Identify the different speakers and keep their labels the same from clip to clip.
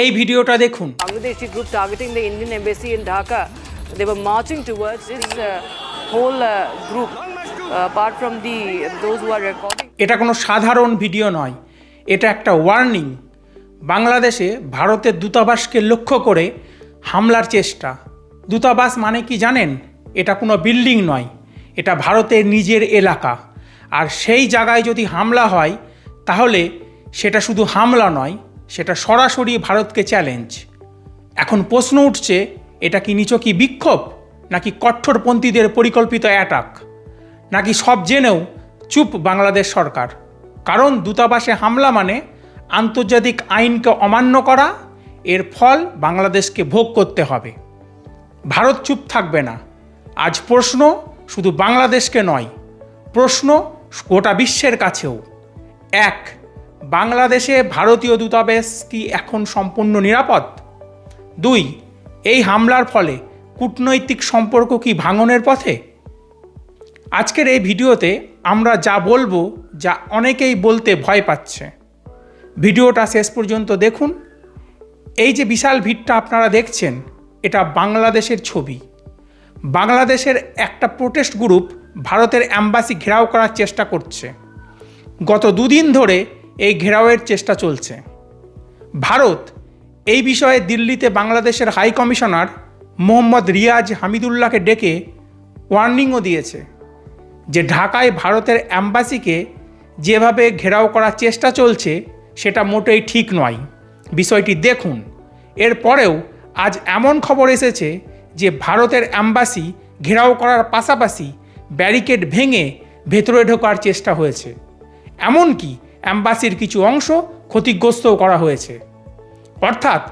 Speaker 1: এই ভিডিওটা দেখুন।
Speaker 2: Bangladeshi group targeting the Indian embassy in Dhaka. They were marching towards this whole group. Apart from those who are recording.
Speaker 1: এটা কোনো সাধারণ video নয়, এটা একটা ওয়ার্নিং। বাংলাদেশে ভারতের দূতাবাসকে লক্ষ্য করে হামলার চেষ্টা। দূতাবাস মানে কি জানেন? এটা কোনো বিল্ডিং নয়, এটা ভারতের নিজের এলাকা। আর সেই জায়গায় যদি হামলা হয় তাহলে সেটা শুধু হামলা নয়, সেটা সরাসরি ভারতকে চ্যালেঞ্জ। এখন প্রশ্ন উঠছে, এটা কি নিছকই বিক্ষোভ, নাকি কট্টরপন্থীদের পরিকল্পিত অ্যাটাক, নাকি সব জেনেও চুপ বাংলাদেশ সরকার? কারণ দূতাবাসে হামলা মানে আন্তর্জাতিক আইনকে অমান্য করা, এর ফল বাংলাদেশকে ভোগ করতে হবে। ভারত চুপ থাকবে না। আজ প্রশ্ন শুধু বাংলাদেশকে নয়, প্রশ্ন গোটা বিশ্বের কাছেও। এক, বাংলাদেশে ভারতীয় দূতাবাস কি এখন সম্পূর্ণ নিরাপদ? দুই, এই হামলার ফলে কূটনৈতিক সম্পর্ক কি ভাঙনের পথে? আজকের এই ভিডিওতে আমরা যা বলবো, যা অনেকেই বলতে ভয় পাচ্ছে। ভিডিওটা শেষ পর্যন্ত দেখুন। এই যে বিশাল ভিড়টা আপনারা দেখছেন, এটা বাংলাদেশের ছবি। বাংলাদেশের একটা প্রোটেস্ট গ্রুপ ভারতের অ্যাম্বাসি ঘেরাও করার চেষ্টা করছে। গত দুদিন ধরে এই ঘেরাওয়ের চেষ্টা চলছে। ভারত এই বিষয়ে দিল্লিতে বাংলাদেশের হাই কমিশনার মোহাম্মদ রিয়াজ হামিদুল্লাহকে ডেকে ওয়ার্নিংও দিয়েছে যে ঢাকায় ভারতের অ্যাম্বাসিকে যেভাবে ঘেরাও করার চেষ্টা চলছে সেটা মোটেই ঠিক নয়। বিষয়টি দেখুন। এরপরেও আজ এমন খবর এসেছে যে ভারতের অ্যাম্বাসি ঘেরাও করার পাশাপাশি ব্যারিকেড ভেঙে ভেতরে ঢোকার চেষ্টা হয়েছে। এমনকি অ্যাম্বাসির কিছু অংশ ক্ষতিগ্রস্তও করা হয়েছে। অর্থাৎ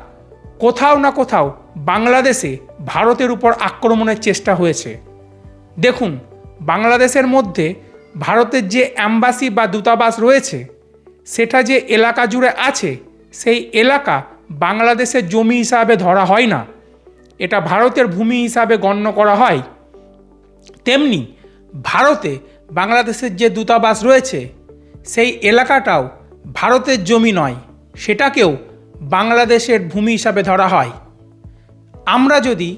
Speaker 1: কোথাও না কোথাও বাংলাদেশে ভারতের উপর আক্রমণের চেষ্টা হয়েছে। দেখুন, বাংলাদেশের মধ্যে ভারতের যে অ্যাম্বাসি বা দূতাবাস রয়েছে, সেটা যে এলাকা জুড়ে আছে, সেই এলাকা বাংলাদেশের জমি হিসাবে ধরা হয় না, এটা ভারতের ভূমি হিসাবে গণ্য করা হয়। তেমনি ভারতে বাংলাদেশের যে দূতাবাস রয়েছে, সেই এলাকাটাও ভারতের জমি নয়, সেটাকেও বাংলাদেশের ভূমি হিসাবে ধরা হয়। আমরা যদি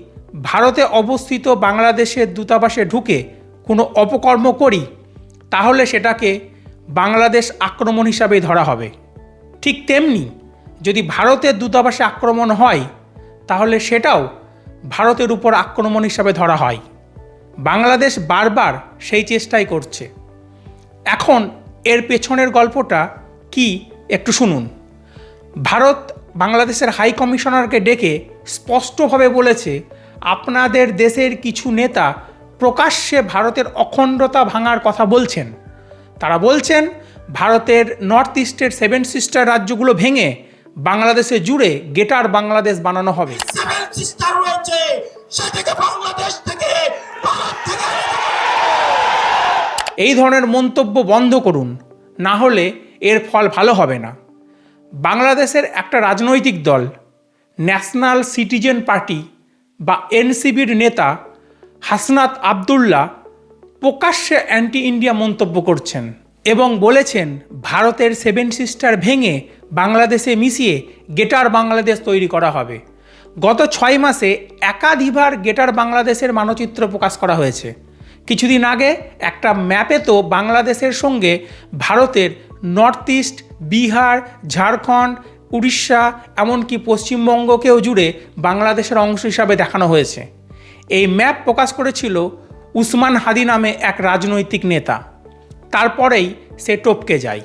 Speaker 1: ভারতে অবস্থিত বাংলাদেশের দূতাবাসে ঢুকে কোনো অপকর্ম করি, তাহলে সেটাকে বাংলাদেশ আক্রমণ হিসাবেই ধরা হবে। ঠিক তেমনি যদি ভারতের দূতাবাসে আক্রমণ হয়, তাহলে সেটাও ভারতের উপর আক্রমণ হিসাবে ধরা হয়। বাংলাদেশ বারবার সেই চেষ্টাই করছে। এখন এর পেছনের গল্পটা কি একটু শুনুন। ভারত বাংলাদেশের হাই কমিশনারকে ডেকে স্পষ্টভাবে বলেছে, আপনাদের দেশের কিছু নেতা প্রকাশ্যে ভারতের অখণ্ডতা ভাঙার কথা বলছেন। তারা বলছেন ভারতের নর্থ ইস্টের 7 সিস্টার রাজ্যগুলো ভেঙে বাংলাদেশে জুড়ে গ্রেটার বাংলাদেশ বানানো হবে। এই ধরনের মন্তব্য বন্ধ করুন, না হলে এর ফল ভালো হবে না। বাংলাদেশের একটা রাজনৈতিক দল ন্যাশনাল সিটিজেন পার্টি বা এনসিবির নেতা হাসনাত আবদুল্লাহ প্রকাশ্যে অ্যান্টি ইন্ডিয়া মন্তব্য করছেন এবং বলেছেন ভারতের 7 সিস্টার ভেঙে বাংলাদেশে মিশিয়ে গ্রেটার বাংলাদেশ তৈরি করা হবে। গত 6 মাসে একাধিকবার গ্রেটার বাংলাদেশের মানচিত্র প্রকাশ করা হয়েছে। কিছুদিন আগে একটা ম্যাপে তো বাংলাদেশের সঙ্গে ভারতের নর্থ ইস্ট, বিহার, ঝাড়খণ্ড, উড়িষ্যা, এমনকি পশ্চিমবঙ্গকেও জুড়ে বাংলাদেশের অংশ হিসাবে দেখানো হয়েছে। এই ম্যাপ প্রকাশ করেছিল উসমান হাদি নামে এক রাজনৈতিক নেতা। তারপরেই সে টপকে যায়।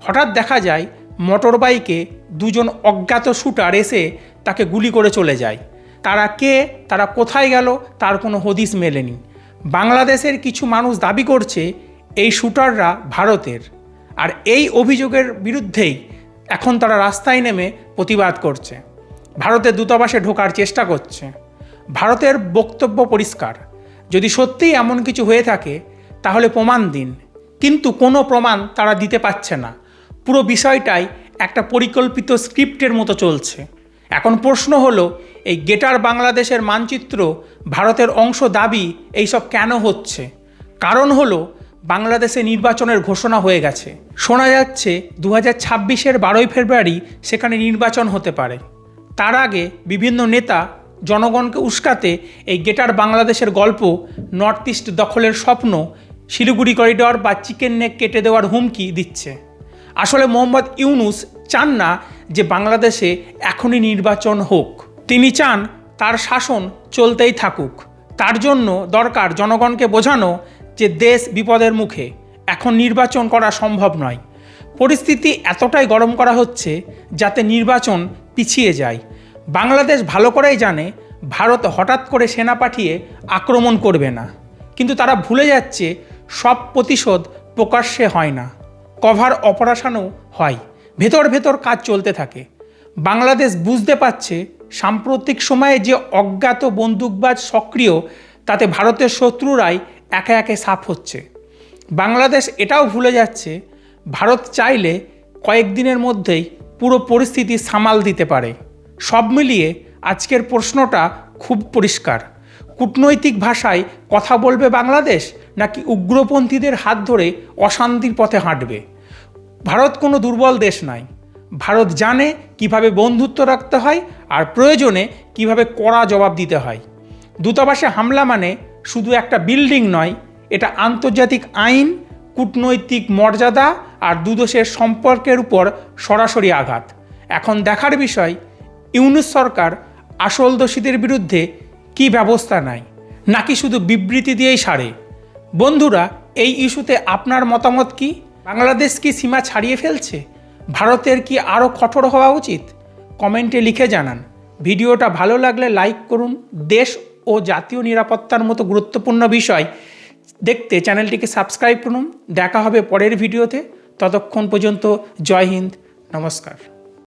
Speaker 1: হঠাৎ দেখা যায় মোটর বাইকে দুজন অজ্ঞাত শুটার এসে তাকে গুলি করে চলে যায়। তারা কে, তারা কোথায় গেল, তার কোনো হদিস মেলেনি। বাংলাদেশের কিছু মানুষ দাবি করছে এই শুটাররা ভারতের, আর এই অভিযোগের বিরুদ্ধেই এখন তারা রাস্তায় নেমে প্রতিবাদ করছে, ভারতের দূতাবাসে ঢোকার চেষ্টা করছে। ভারতের বক্তব্য পরিষ্কার, যদি সত্যিই এমন কিছু হয়ে থাকে তাহলে প্রমাণ দিন, কিন্তু কোনো প্রমাণ তারা দিতে পারছে না। পুরো বিষয়টাই একটা পরিকল্পিত স্ক্রিপ্টের মতো চলছে। এখন প্রশ্ন হলো, এই গ্রেটার বাংলাদেশের মানচিত্র ভারতের অংশ দাবি এইসব কেন হচ্ছে? কারণ হলো বাংলাদেশে নির্বাচনের ঘোষণা হয়ে গেছে। শোনা যাচ্ছে 2026-এর 12ই ফেব্রুয়ারি সেখানে নির্বাচন হতে পারে। তার আগে বিভিন্ন নেতা জনগণকে উস্কাতে এই গ্রেটার বাংলাদেশের গল্প, নর্থ ইস্ট দখলের স্বপ্ন, শিলিগুড়ি করিডর বা চিকেন নেক কেটে দেওয়ার হুমকি দিচ্ছে। আসলে মোহাম্মদ ইউনূস চান না যে বাংলাদেশে এখনই নির্বাচন হোক। তিনি চান তার শাসন চলতেই থাকুক। তার জন্য দরকার জনগণকে বোঝানো যে দেশ বিপদের মুখে, এখন নির্বাচন করা সম্ভব নয়। পরিস্থিতি এতটাই গরম করা হচ্ছে যাতে নির্বাচন পিছিয়ে যায়। বাংলাদেশ ভালো করেই জানে ভারত হঠাৎ করে সেনা পাঠিয়ে আক্রমণ করবে না, কিন্তু তারা ভুলে যাচ্ছে সব প্রতিশোধ প্রকাশ্যে হয় না, কভার অপারেশনও হয়, ভেতর ভেতর কাজ চলতে থাকে। বাংলাদেশ বুঝতে পারছে সাম্প্রতিক সময়ে যে অজ্ঞাত বন্দুকবাজ সক্রিয়, তাতে ভারতের শত্রুরাই একে একে সাফ হচ্ছে। বাংলাদেশ এটাও ভুলে যাচ্ছে ভারত চাইলে কয়েকদিনের মধ্যেই পুরো পরিস্থিতি সামাল দিতে পারে। সব মিলিয়ে আজকের প্রশ্নটা খুব পরিষ্কার, কূটনৈতিক ভাষায় কথা বলবে বাংলাদেশ নাকি উগ্রপন্থীদের হাত ধরে অশান্তির পথে হাঁটবে? ভারত কোনো দুর্বল দেশ নয়। ভারত জানে কিভাবে বন্ধুত্ব রাখতে হয় আর প্রয়োজনে কিভাবে কড়া জবাব দিতে হয়। দূতাবাসে হামলা মানে শুধু একটা বিল্ডিং নয়, এটা আন্তর্জাতিক আইন, কূটনৈতিক মর্যাদা আর দুদেশের সম্পর্কের উপর সরাসরি আঘাত। এখন দেখার বিষয় ইউনূস সরকার আসল দোষীদের বিরুদ্ধে কী ব্যবস্থা নেয়, নাকি শুধু বিবৃতি দিয়েই সারে। বন্ধুরা, এই ইস্যুতে আপনার মতামত কি? বাংলাদেশ কি সীমা ছাড়িয়ে ফেলছে? ভারতের কি আরও কঠোর হওয়া উচিত? কমেন্টে লিখে জানান। ভিডিওটা ভালো লাগলে লাইক করুন। দেশ ও জাতীয় নিরাপত্তার মতো গুরুত্বপূর্ণ বিষয় দেখতে চ্যানেলটিকে সাবস্ক্রাইব করুন। দেখা হবে পরের ভিডিওতে। ততক্ষণ পর্যন্ত জয় হিন্দ, নমস্কার।